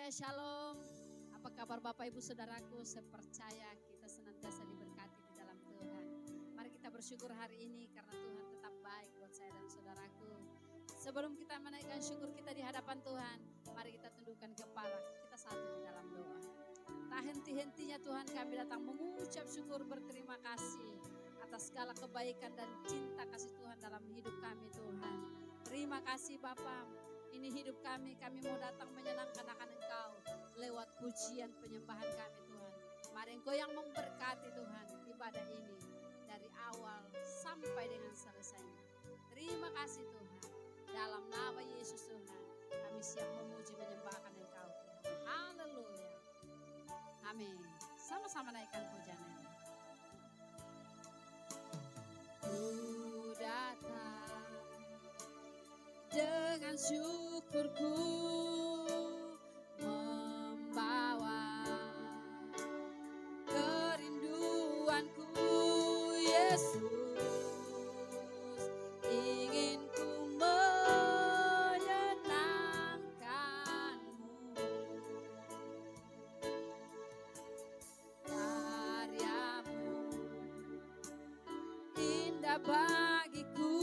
Haleluya, shalom. Apa kabar Bapak Ibu Saudaraku? Saya percaya kita senantiasa diberkati di dalam Tuhan. Mari kita bersyukur hari ini karena Tuhan tetap baik buat saya dan saudaraku. Sebelum kita menaikkan syukur kita di hadapan Tuhan, mari kita tundukkan kepala, kita satu di dalam doa. Tak henti-hentinya Tuhan kami datang mengucap syukur berterima kasih atas segala kebaikan dan cinta kasih Tuhan dalam hidup kami Tuhan. Terima kasih Bapak. Ini hidup kami mau datang menyenangkan akan Engkau lewat pujian penyembahan kami Tuhan. Mari Engkau yang memberkati Tuhan ibadah ini dari awal sampai dengan selesainya. Terima kasih Tuhan. Dalam nama Yesus Tuhan, kami siap memuji menyembahkan Engkau Tuhan. Haleluya. Amin. Sama-sama naikkan pujian ini. Ku datang dengan syukurku membawa kerinduanku Yesus, ingin ku menyenangkanmu, karyamu indah bagiku.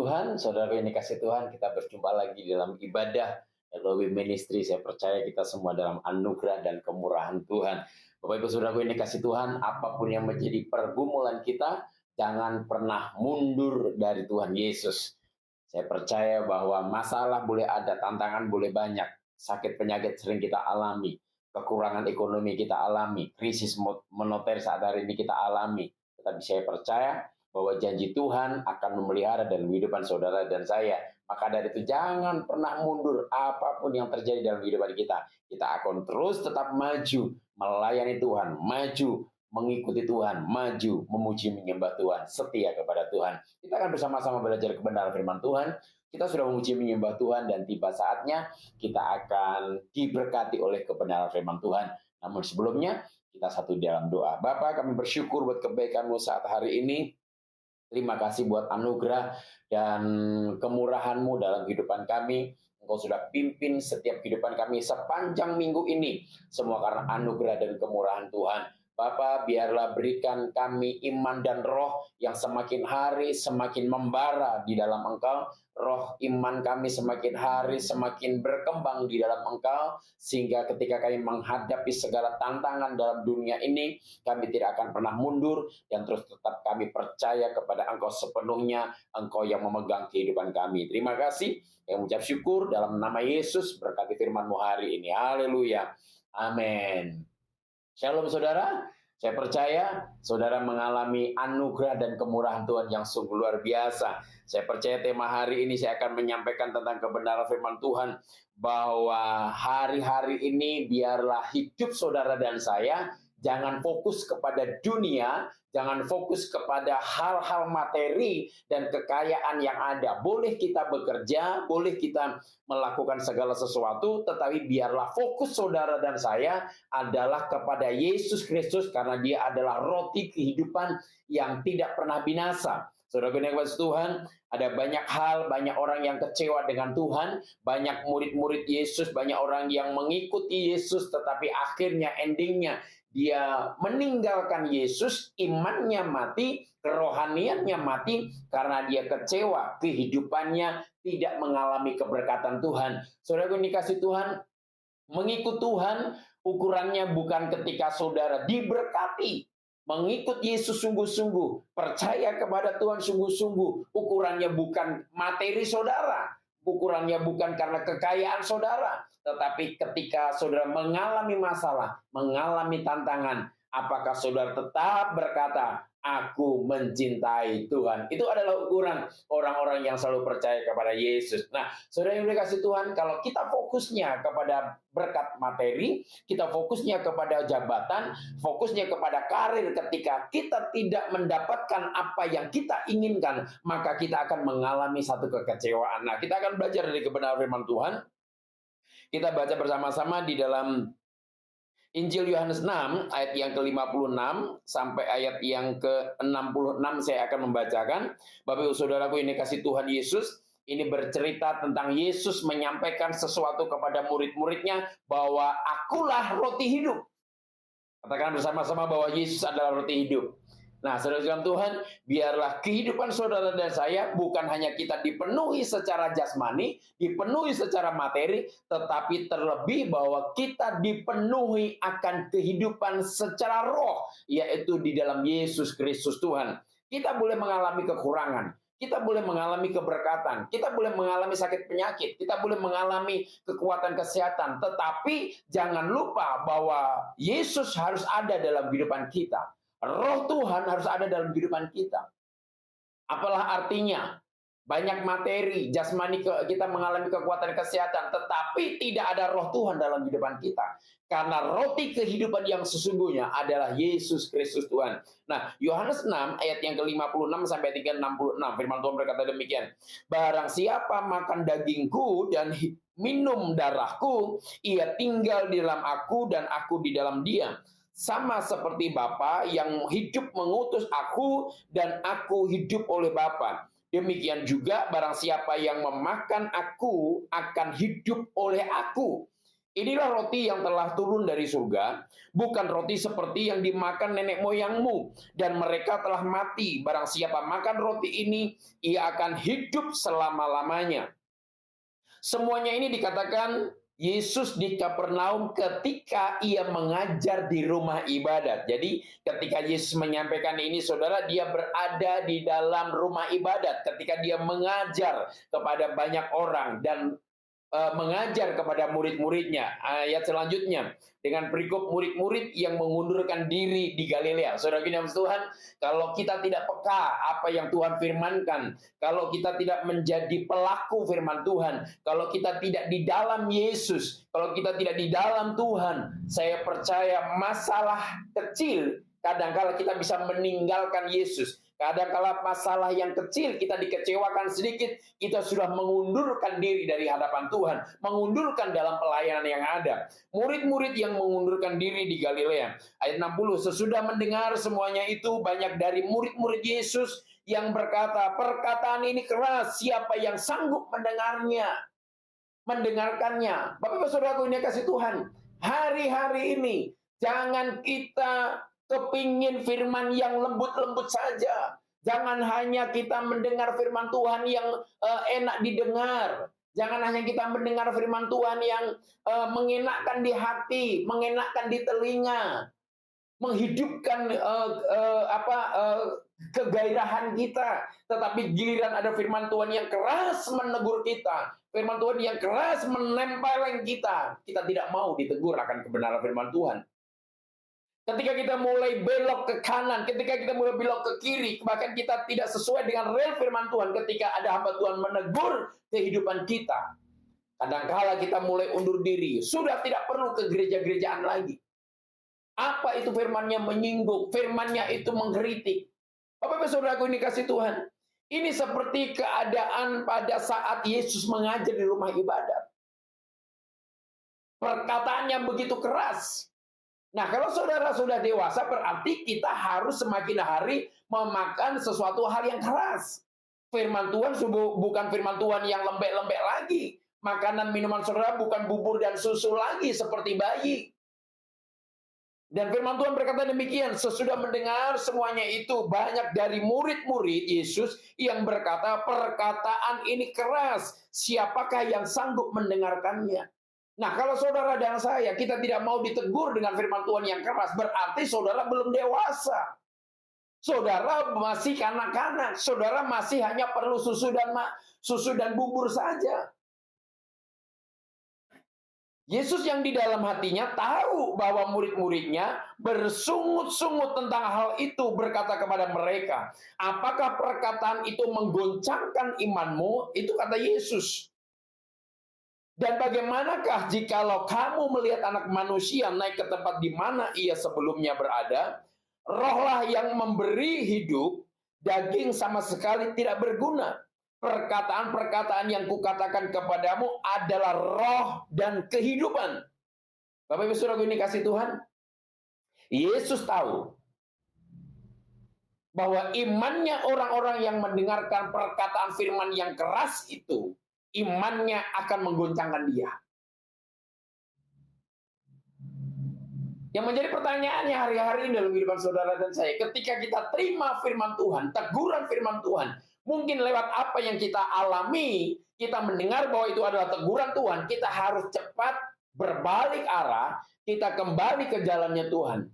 Tuhan, saudara ini kasih Tuhan, kita berjumpa lagi dalam ibadah Elohim Ministry. Saya percaya kita semua dalam anugerah dan kemurahan Tuhan. Bapak Ibu Saudara ini kasih Tuhan, apapun yang menjadi pergumulan kita, jangan pernah mundur dari Tuhan Yesus. Saya percaya bahwa masalah boleh ada, tantangan boleh banyak, sakit penyakit sering kita alami, kekurangan ekonomi kita alami, krisis moneter saat hari ini kita alami. Tetapi saya percaya bahwa janji Tuhan akan memelihara dalam kehidupan saudara dan saya. Maka dari itu jangan pernah mundur apapun yang terjadi dalam kehidupan kita. Kita akan terus tetap maju, melayani Tuhan, maju, mengikuti Tuhan, maju, memuji menyembah Tuhan, setia kepada Tuhan. Kita akan bersama-sama belajar kebenaran firman Tuhan. Kita sudah memuji menyembah Tuhan dan tiba saatnya kita akan diberkati oleh kebenaran firman Tuhan. Namun sebelumnya kita satu dalam doa. Bapa, kami bersyukur buat kebaikan-Mu saat hari ini. Terima kasih buat anugerah dan kemurahan-Mu dalam kehidupan kami. Engkau sudah pimpin setiap kehidupan kami sepanjang minggu ini. Semua karena anugerah dan kemurahan Tuhan. Bapa, biarlah berikan kami iman dan roh yang semakin hari semakin membara di dalam Engkau. Roh iman kami semakin hari semakin berkembang di dalam Engkau. Sehingga ketika kami menghadapi segala tantangan dalam dunia ini, kami tidak akan pernah mundur. Dan terus tetap kami percaya kepada Engkau sepenuhnya. Engkau yang memegang kehidupan kami. Terima kasih. Yang mengucap syukur dalam nama Yesus, berkati firman-Mu hari ini. Haleluya. Amin. Shalom saudara, saya percaya saudara mengalami anugerah dan kemurahan Tuhan yang sungguh luar biasa. Saya percaya tema hari ini saya akan menyampaikan tentang kebenaran firman Tuhan. Bahwa hari-hari ini biarlah hidup saudara dan saya jangan fokus kepada dunia, jangan fokus kepada hal-hal materi dan kekayaan yang ada. Boleh kita bekerja, boleh kita melakukan segala sesuatu, tetapi biarlah fokus saudara dan saya adalah kepada Yesus Kristus, karena Dia adalah roti kehidupan yang tidak pernah binasa. Saudara yang kasih Tuhan, ada banyak hal, banyak orang yang kecewa dengan Tuhan, banyak murid-murid Yesus, banyak orang yang mengikuti Yesus, tetapi akhirnya endingnya dia meninggalkan Yesus, imannya mati, kerohaniannya mati, karena dia kecewa, kehidupannya tidak mengalami keberkatan Tuhan. Saudara yang dikasih Tuhan, mengikut Tuhan, ukurannya bukan ketika saudara diberkati, mengikut Yesus sungguh-sungguh, percaya kepada Tuhan sungguh-sungguh, ukurannya bukan materi saudara, ukurannya bukan karena kekayaan saudara, tetapi ketika saudara mengalami masalah, mengalami tantangan, apakah saudara tetap berkata, aku mencintai Tuhan? Itu adalah ukuran orang-orang yang selalu percaya kepada Yesus. Nah, saudara yang dikasih Tuhan, kalau kita fokusnya kepada berkat materi, kita fokusnya kepada jabatan, fokusnya kepada karir, ketika kita tidak mendapatkan apa yang kita inginkan, maka kita akan mengalami satu kekecewaan. Nah, kita akan belajar dari kebenaran firman Tuhan. Kita baca bersama-sama di dalam Injil Yohanes 6 ayat yang ke-56 sampai ayat yang ke-66 saya akan membacakan. Bapak Ibu Saudaraku ini kasih Tuhan Yesus, ini bercerita tentang Yesus menyampaikan sesuatu kepada murid-muridnya bahwa akulah roti hidup. Katakan bersama-sama bahwa Yesus adalah roti hidup. Nah, saudara Tuhan, biarlah kehidupan saudara dan saya bukan hanya kita dipenuhi secara jasmani, dipenuhi secara materi, tetapi terlebih bahwa kita dipenuhi akan kehidupan secara roh, yaitu di dalam Yesus Kristus Tuhan. Kita boleh mengalami kekurangan, kita boleh mengalami keberkatan, kita boleh mengalami sakit penyakit, kita boleh mengalami kekuatan kesehatan, tetapi jangan lupa bahwa Yesus harus ada dalam kehidupan kita. Roh Tuhan harus ada dalam kehidupan kita. Apalah artinya? Banyak materi, jasmani kita mengalami kekuatan kesehatan, tetapi tidak ada roh Tuhan dalam kehidupan kita. Karena roti kehidupan yang sesungguhnya adalah Yesus Kristus Tuhan. Nah, Yohanes 6 ayat yang ke-56 sampai 366, firman Tuhan berkata demikian. Barang siapa makan dagingku dan minum darahku, ia tinggal di dalam aku dan aku di dalam dia. Sama seperti Bapa yang hidup mengutus aku dan aku hidup oleh Bapa. Demikian juga barang siapa yang memakan aku akan hidup oleh aku. Inilah roti yang telah turun dari surga, bukan roti seperti yang dimakan nenek moyangmu, dan mereka telah mati. Barang siapa makan roti ini, ia akan hidup selama-lamanya. Semuanya ini dikatakan Yesus di Kapernaum ketika ia mengajar di rumah ibadat. Jadi ketika Yesus menyampaikan ini, saudara, dia berada di dalam rumah ibadat ketika dia mengajar kepada banyak orang dan mengajar kepada murid-muridnya. Ayat selanjutnya, dengan perikop murid-murid yang mengundurkan diri di Galilea. Saudara yang Tuhan, kalau kita tidak peka apa yang Tuhan firmankan, kalau kita tidak menjadi pelaku firman Tuhan, kalau kita tidak di dalam Yesus, kalau kita tidak di dalam Tuhan, saya percaya masalah kecil kadang-kala kita bisa meninggalkan Yesus. Kadang-kala masalah yang kecil kita dikecewakan sedikit, kita sudah mengundurkan diri dari hadapan Tuhan, mengundurkan dalam pelayanan yang ada. Murid-murid yang mengundurkan diri di Galilea. Ayat 60, sesudah mendengar semuanya itu, banyak dari murid-murid Yesus yang berkata, perkataan ini keras, siapa yang sanggup mendengarkannya? Bapak-Bapak saudaraku ini kasih Tuhan, hari-hari ini jangan kita kepingin firman yang lembut-lembut saja. Jangan hanya kita mendengar firman Tuhan yang enak didengar. Jangan hanya kita mendengar firman Tuhan yang mengenakkan di hati, mengenakkan di telinga, menghidupkan kegairahan kita. Tetapi giliran ada firman Tuhan yang keras menegur kita, firman Tuhan yang keras menempeleng kita, kita tidak mau ditegur akan kebenaran firman Tuhan. Ketika kita mulai belok ke kanan, ketika kita mulai belok ke kiri, bahkan kita tidak sesuai dengan real firman Tuhan, ketika ada hamba Tuhan menegur kehidupan kita, kadangkala kita mulai undur diri, sudah tidak perlu ke gereja-gerejaan lagi. Apa itu firmannya menyinggung, firmannya itu mengkritik. Bapak-Bapak saudaraku ini kasih Tuhan, ini seperti keadaan pada saat Yesus mengajar di rumah ibadat. Perkataannya begitu keras. Nah, kalau saudara sudah dewasa, berarti kita harus semakin hari memakan sesuatu hal yang keras. Firman Tuhan bukan firman Tuhan yang lembek-lembek lagi. Makanan minuman saudara bukan bubur dan susu lagi seperti bayi. Dan firman Tuhan berkata demikian, sesudah mendengar semuanya itu, banyak dari murid-murid Yesus yang berkata, perkataan ini keras, siapakah yang sanggup mendengarkannya? Nah, kalau saudara dan saya, kita tidak mau ditegur dengan firman Tuhan yang keras, berarti saudara belum dewasa. Saudara masih kanak-kanak, saudara masih hanya perlu susu dan bubur saja. Yesus yang di dalam hatinya tahu bahwa murid-muridnya bersungut-sungut tentang hal itu, berkata kepada mereka, apakah perkataan itu menggoncangkan imanmu? Itu kata Yesus. Dan bagaimanakah jikalau kamu melihat anak manusia naik ke tempat di mana ia sebelumnya berada? Rohlah yang memberi hidup, daging sama sekali tidak berguna. Perkataan-perkataan yang kukatakan kepadamu adalah roh dan kehidupan. Bapak Ibu Saudara ini kasih Tuhan, Yesus tahu bahwa imannya orang-orang yang mendengarkan perkataan firman yang keras itu, imannya akan menggoncangkan dia. Yang menjadi pertanyaannya hari-hari ini dalam kehidupan saudara dan saya, ketika kita terima firman Tuhan, teguran firman Tuhan, mungkin lewat apa yang kita alami, kita mendengar bahwa itu adalah teguran Tuhan, kita harus cepat berbalik arah, kita kembali ke jalannya Tuhan.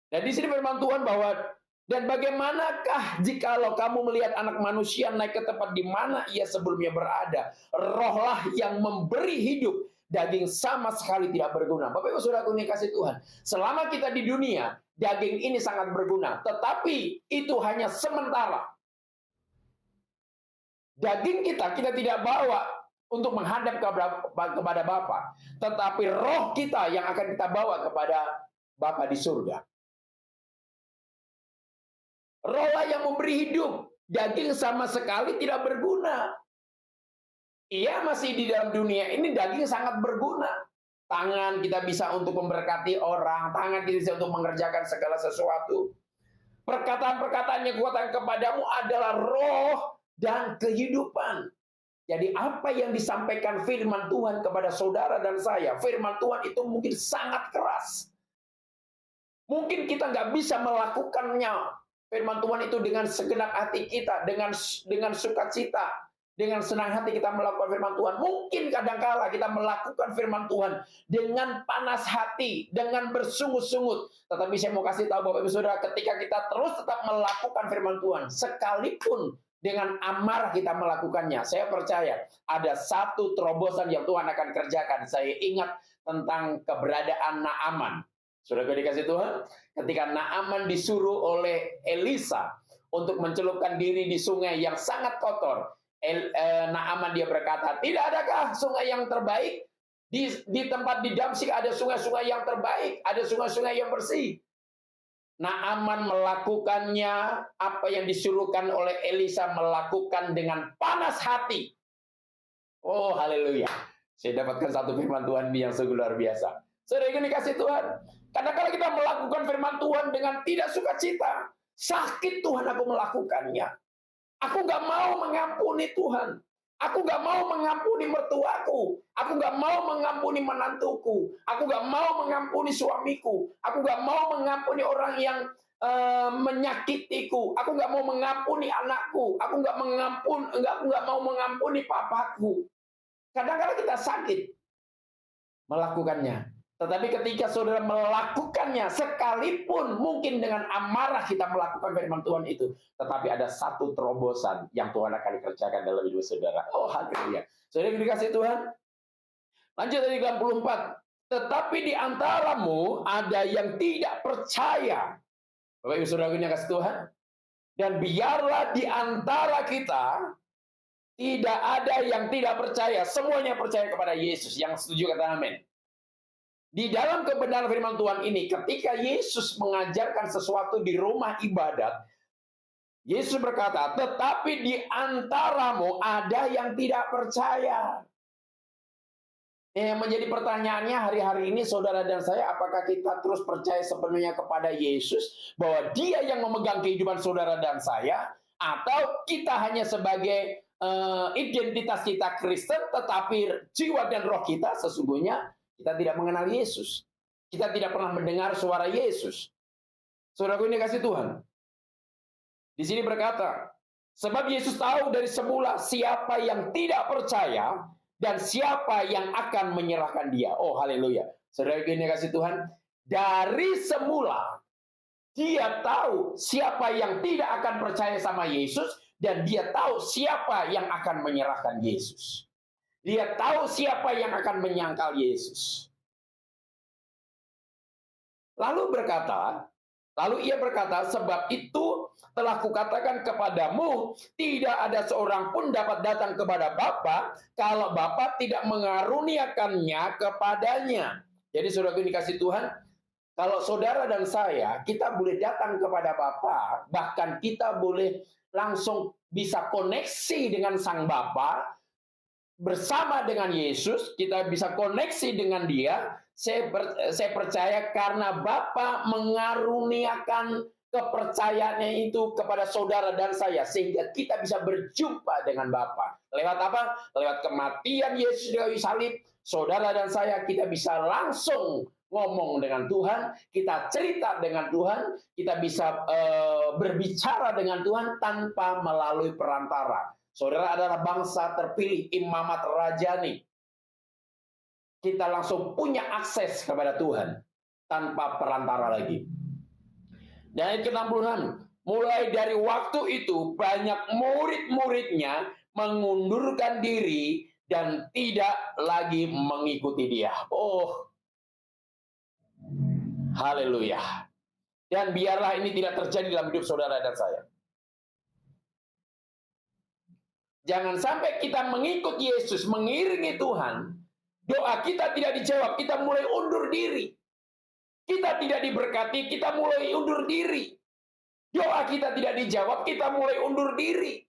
Dan di sini firman Tuhan bahwa, dan bagaimanakah jikalau kamu melihat anak manusia naik ke tempat di mana ia sebelumnya berada? Rohlah yang memberi hidup, daging sama sekali tidak berguna. Bapak Ibu Saudara ini kasih Tuhan, selama kita di dunia, daging ini sangat berguna. Tetapi itu hanya sementara. Daging kita tidak bawa untuk menghadap kepada Bapa, tetapi roh kita yang akan kita bawa kepada Bapa di surga. Rohlah yang memberi hidup, daging sama sekali tidak berguna. Ia masih di dalam dunia ini, daging sangat berguna. Tangan kita bisa untuk memberkati orang, tangan kita bisa untuk mengerjakan segala sesuatu. Perkataan-perkataan yang kuatakan kepadamu adalah roh dan kehidupan. Jadi apa yang disampaikan firman Tuhan kepada saudara dan saya, firman Tuhan itu mungkin sangat keras. Mungkin kita nggak bisa melakukannya. Firman Tuhan itu dengan segenap hati kita, dengan sukacita, dengan senang hati kita melakukan firman Tuhan. Mungkin kadangkala kita melakukan firman Tuhan dengan panas hati, dengan bersungut-sungut. Tetapi saya mau kasih tahu Bapak Ibu Saudara, ketika kita terus tetap melakukan firman Tuhan, sekalipun dengan amarah kita melakukannya, saya percaya ada satu terobosan yang Tuhan akan kerjakan. Saya ingat tentang keberadaan Naaman. Sudah dikasih Tuhan, ketika Naaman disuruh oleh Elisa untuk mencelupkan diri di sungai yang sangat kotor, Naaman dia berkata, tidak adakah sungai yang terbaik? Di tempat di Damsyik ada sungai-sungai yang terbaik, ada sungai-sungai yang bersih. Naaman melakukannya, apa yang disuruhkan oleh Elisa melakukan dengan panas hati. Oh, haleluya. Saya dapatkan satu firman Tuhan yang sungguh luar biasa. Saudara yang dikasih Tuhan, kadang-kadang kita melakukan firman Tuhan dengan tidak sukacita. Sakit Tuhan aku melakukannya. Aku nggak mau mengampuni Tuhan. Aku nggak mau mengampuni mertuaku. Aku nggak mau mengampuni menantuku. Aku nggak mau mengampuni suamiku. Aku nggak mau mengampuni orang yang menyakitiku. Aku nggak mau mengampuni anakku. Aku nggak mau mengampuni papaku. Kadang-kadang kita sakit melakukannya. Tetapi ketika saudara melakukannya, sekalipun mungkin dengan amarah kita melakukan firman Tuhan itu, tetapi ada satu terobosan yang Tuhan akan kerjakan dalam hidup saudara. Oh, haleluya. Saudara dikasih Tuhan. Lanjut dari 64. Tetapi di antaramu ada yang tidak percaya. Bapak Ibu Saudara yang kasih Tuhan. Dan biarlah di antara kita tidak ada yang tidak percaya. Semuanya percaya kepada Yesus. Yang setuju kata amin. Di dalam kebenaran firman Tuhan ini, ketika Yesus mengajarkan sesuatu di rumah ibadat, Yesus berkata, tetapi di antaramu ada yang tidak percaya. Yang menjadi pertanyaannya hari-hari ini, saudara dan saya, apakah kita terus percaya sepenuhnya kepada Yesus, bahwa Dia yang memegang kehidupan saudara dan saya, atau kita hanya sebagai identitas kita Kristen, tetapi jiwa dan roh kita sesungguhnya kita tidak mengenal Yesus. Kita tidak pernah mendengar suara Yesus. Saudaraku ini kasih Tuhan. Di sini berkata, sebab Yesus tahu dari semula siapa yang tidak percaya dan siapa yang akan menyerahkan dia. Oh, haleluya. Saudaraku ini kasih Tuhan. Dari semula, Dia tahu siapa yang tidak akan percaya sama Yesus dan Dia tahu siapa yang akan menyerahkan Yesus. Dia tahu siapa yang akan menyangkal Yesus. Lalu ia berkata, sebab itu telah kukatakan kepadamu, tidak ada seorang pun dapat datang kepada Bapa kalau Bapa tidak mengaruniakannya kepadanya. Jadi saudara dikasih Tuhan, kalau saudara dan saya, kita boleh datang kepada Bapa, bahkan kita boleh langsung bisa koneksi dengan Sang Bapa, bersama dengan Yesus, kita bisa koneksi dengan Dia. Saya percaya karena Bapa mengaruniakan kepercayaannya itu kepada saudara dan saya, sehingga kita bisa berjumpa dengan Bapa. Lewat apa? Lewat kematian Yesus di kayu salib, saudara dan saya kita bisa langsung ngomong dengan Tuhan, kita cerita dengan Tuhan, kita bisa berbicara dengan Tuhan tanpa melalui perantara. Saudara adalah bangsa terpilih, imamat rajani. Kita langsung punya akses kepada Tuhan tanpa perantara lagi. Dan ayat ke-66, mulai dari waktu itu banyak murid-muridnya mengundurkan diri dan tidak lagi mengikuti Dia. Oh, haleluya. Dan biarlah ini tidak terjadi dalam hidup saudara dan saya. Jangan sampai kita mengikut Yesus, mengiringi Tuhan, doa kita tidak dijawab, kita mulai undur diri. Kita tidak diberkati, kita mulai undur diri. Doa kita tidak dijawab, kita mulai undur diri.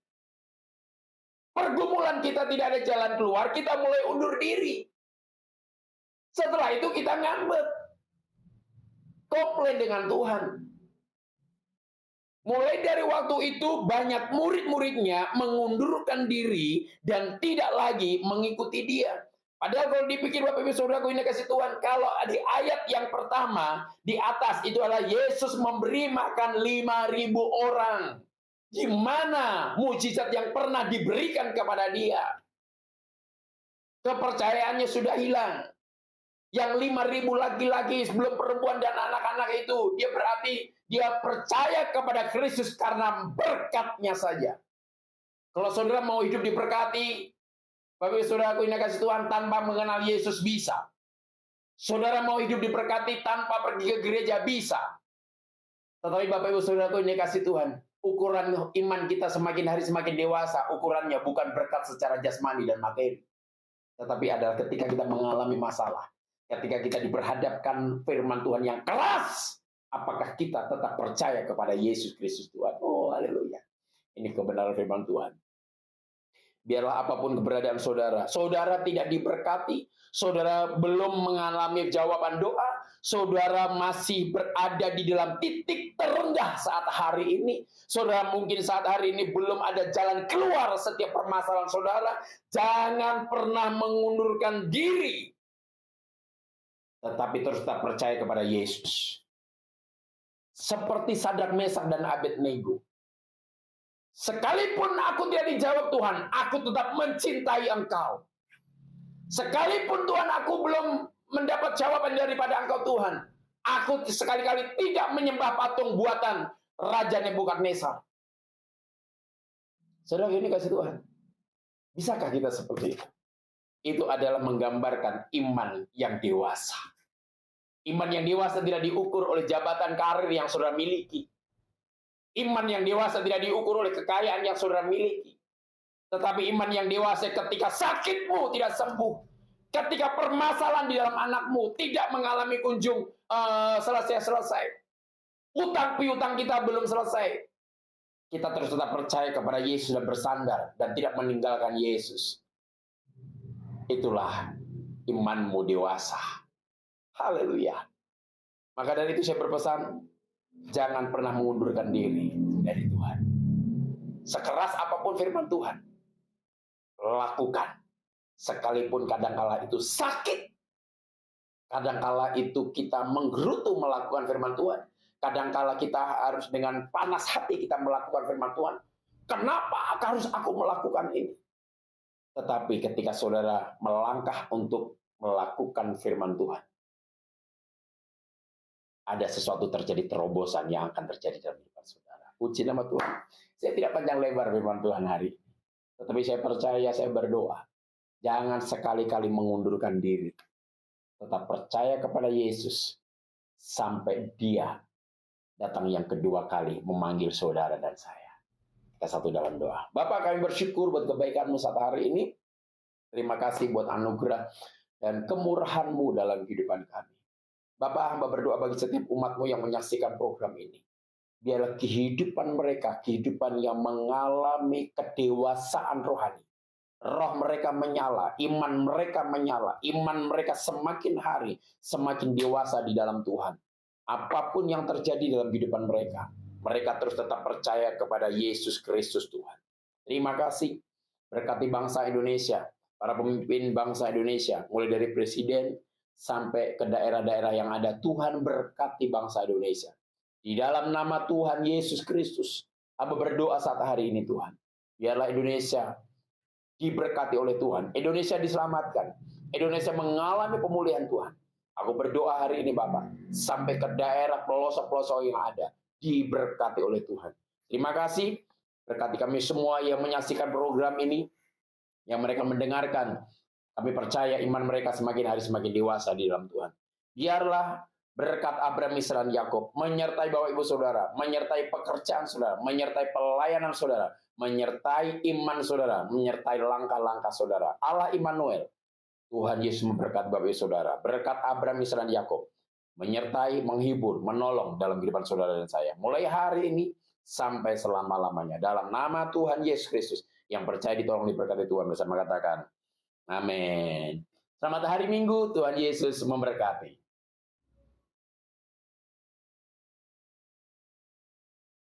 Pergumulan kita tidak ada jalan keluar, kita mulai undur diri. Setelah itu kita ngambek. Komplain dengan Tuhan. Mulai dari waktu itu banyak murid-muridnya mengundurkan diri dan tidak lagi mengikuti dia. Padahal kalau dipikir Bapak Ibu Saudaraku ini kasih Tuhan, kalau di ayat yang pertama di atas itu adalah Yesus memberi makan 5.000 orang. Gimana mujizat yang pernah diberikan kepada dia? Kepercayaannya sudah hilang. Yang 5.000 laki-laki sebelum perempuan dan anak-anak itu, dia berarti dia percaya kepada Kristus karena berkatnya saja. Kalau saudara mau hidup diberkati, Bapak Ibu Saudaraku ini kasih Tuhan, tanpa mengenal Yesus bisa. Saudara mau hidup diberkati tanpa pergi ke gereja bisa. Tetapi Bapak Ibu Saudaraku ini kasih Tuhan, ukuran iman kita semakin hari semakin dewasa, ukurannya bukan berkat secara jasmani dan materi. Tetapi adalah ketika kita mengalami masalah. Ketika kita diperhadapkan firman Tuhan yang keras, apakah kita tetap percaya kepada Yesus Kristus Tuhan? Oh, haleluya. Ini kebenaran firman Tuhan. Biarlah apapun keberadaan saudara, saudara tidak diberkati, saudara belum mengalami jawaban doa, saudara masih berada di dalam titik terendah saat hari ini, saudara mungkin saat hari ini belum ada jalan keluar setiap permasalahan saudara, jangan pernah mengundurkan diri. Tetapi terus tetap percaya kepada Yesus. Seperti Sadrak, Mesak, dan Abednego. Sekalipun aku tidak dijawab Tuhan, aku tetap mencintai Engkau. Sekalipun Tuhan aku belum mendapat jawaban daripada Engkau Tuhan, aku sekali-kali tidak menyembah patung buatan Raja Nebukadnezar. Saudara, ini kasih Tuhan. Bisakah kita seperti itu? Itu adalah menggambarkan iman yang dewasa. Iman yang dewasa tidak diukur oleh jabatan karir yang saudara miliki. Iman yang dewasa tidak diukur oleh kekayaan yang saudara miliki. Tetapi iman yang dewasa ketika sakitmu tidak sembuh. Ketika permasalahan di dalam anakmu tidak mengalami kunjung selesai. Utang piutang kita belum selesai. Kita terus tetap percaya kepada Yesus dan bersandar. Dan tidak meninggalkan Yesus. Itulah imanmu dewasa. Haleluya. Maka dari itu saya berpesan, jangan pernah mengundurkan diri dari Tuhan. Sekeras apapun firman Tuhan, lakukan. Sekalipun kadangkala itu sakit. Kadangkala itu kita menggerutu melakukan firman Tuhan. Kadangkala kita harus dengan panas hati kita melakukan firman Tuhan. Kenapa harus aku melakukan ini? Tetapi ketika saudara melangkah untuk melakukan firman Tuhan, ada sesuatu terjadi, terobosan yang akan terjadi dalam hidup saudara. Puji nama Tuhan. Saya tidak panjang lebar firman Tuhan hari ini. Tetapi saya percaya, saya berdoa. Jangan sekali-kali mengundurkan diri. Tetap percaya kepada Yesus. Sampai dia datang yang kedua kali memanggil saudara dan saya. Kita satu dalam doa. Bapa, kami bersyukur buat kebaikan-Mu saat hari ini. Terima kasih buat anugerah dan kemurahan-Mu dalam kehidupan kami. Bapa, hamba berdoa bagi setiap umat-Mu yang menyaksikan program ini. Biarlah kehidupan mereka, kehidupan yang mengalami kedewasaan rohani. Roh mereka menyala, iman mereka menyala, iman mereka semakin hari, semakin dewasa di dalam Tuhan. Apapun yang terjadi dalam kehidupan mereka, mereka terus tetap percaya kepada Yesus Kristus Tuhan. Terima kasih. Berkati bangsa Indonesia, para pemimpin bangsa Indonesia, mulai dari presiden sampai ke daerah-daerah yang ada. Tuhan berkati bangsa Indonesia. Di dalam nama Tuhan Yesus Kristus, hamba berdoa saat hari ini Tuhan. Biarlah Indonesia diberkati oleh Tuhan. Indonesia diselamatkan. Indonesia mengalami pemulihan Tuhan. Aku berdoa hari ini Bapak, sampai ke daerah pelosok-pelosok yang ada. Diberkati oleh Tuhan. Terima kasih. Berkati kami semua yang menyaksikan program ini, yang mereka mendengarkan. Kami percaya iman mereka semakin hari semakin dewasa di dalam Tuhan. Biarlah berkat Abraham, Ishak, dan Yakub menyertai Bapak Ibu Saudara, menyertai pekerjaan saudara, menyertai pelayanan saudara, menyertai iman saudara, menyertai langkah-langkah saudara. Allah Immanuel, Tuhan Yesus memberkati Bapak Ibu Saudara. Berkat Abraham, Ishak, dan Yakub menyertai, menghibur, menolong dalam kehidupan saudara dan saya. Mulai hari ini sampai selama-lamanya. Dalam nama Tuhan Yesus Kristus, yang percaya ditolong diberkati Tuhan bersama katakan, amin. Selamat hari Minggu, Tuhan Yesus memberkati.